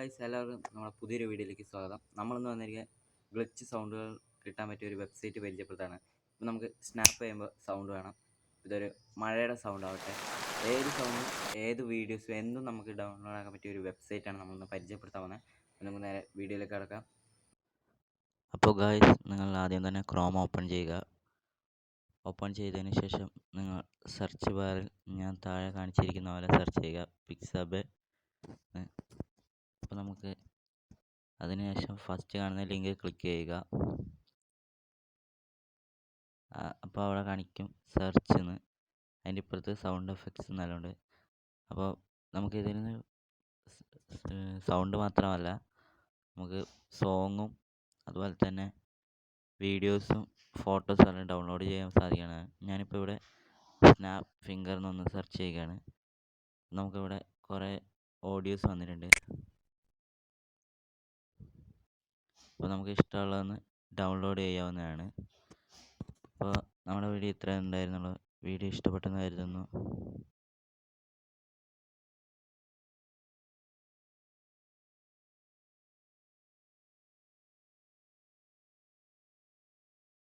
Guys, എല്ലാവർക്കും നമ്മുടെ പുതിയൊരു വീഡിയോയിലേക്ക് സ്വാഗതം. നമ്മളിന്ന് വന്നിരിക്കുക ഗ്ലിച്ച് സൗണ്ടുകൾ കിട്ടാൻ പറ്റിയ ഒരു വെബ്സൈറ്റ് പരിചയപ്പെടുത്താണ്. ഇപ്പം നമുക്ക് സ്നാപ്പ് ചെയ്യുമ്പോൾ സൗണ്ട് വേണം. ഇതൊരു മഴയുടെ സൗണ്ട് ആവട്ടെ, ഏത് സൗണ്ടും ഏത് വീഡിയോസും എന്തും നമുക്ക് ഡൗൺലോഡ് ആക്കാൻ പറ്റിയ ഒരു വെബ്സൈറ്റാണ് നമ്മളിന്ന് പരിചയപ്പെടുത്താൻ പോകുന്നത്. അപ്പം നമുക്ക് നേരെ വീഡിയോയിലേക്ക് കിടക്കാം. അപ്പോൾ ഗായ്സ്, നിങ്ങൾ ആദ്യം തന്നെ ക്രോം ഓപ്പൺ ചെയ്യുക. ഓപ്പൺ ചെയ്തതിന് ശേഷം നിങ്ങൾ സെർച്ച് ബാറിൽ ഞാൻ താഴെ കാണിച്ചിരിക്കുന്ന പോലെ സെർച്ച് ചെയ്യുക പിക്സബേ. അപ്പോൾ നമുക്ക് അതിനുശേഷം ഫസ്റ്റ് കാണുന്ന ലിങ്ക് ക്ലിക്ക് ചെയ്യുക. അപ്പോൾ അവിടെ കാണിക്കും സെർച്ച് എന്ന്. അതിൻ്റെ ഇപ്പുറത്ത് സൗണ്ട് എഫക്ട്സ് എന്നെല്ലാമുണ്ട്. അപ്പോൾ നമുക്കിതിൽ നിന്ന് സൗണ്ട് മാത്രമല്ല, നമുക്ക് സോങ്ങും അതുപോലെ തന്നെ വീഡിയോസും ഫോട്ടോസും എല്ലാം ഡൗൺലോഡ് ചെയ്യാൻ സാധിക്കുന്നതാണ്. ഞാനിപ്പോൾ ഇവിടെ സ്നാപ്പ് ഫിംഗർ എന്നൊന്ന് സെർച്ച് ചെയ്യുകയാണ്. നമുക്കിവിടെ കുറേ ഓഡിയോസ് വന്നിട്ടുണ്ട്. അപ്പോൾ നമുക്ക് ഇഷ്ടമുള്ളതൊന്ന് ഡൗൺലോഡ് ചെയ്യാവുന്നതാണ്. അപ്പോൾ നമ്മുടെ വീഡിയോ ഇത്രയും ഉണ്ടായിരുന്നുള്ളൂ. വീഡിയോ ഇഷ്ടപ്പെട്ടെന്ന് കരുതുന്നു.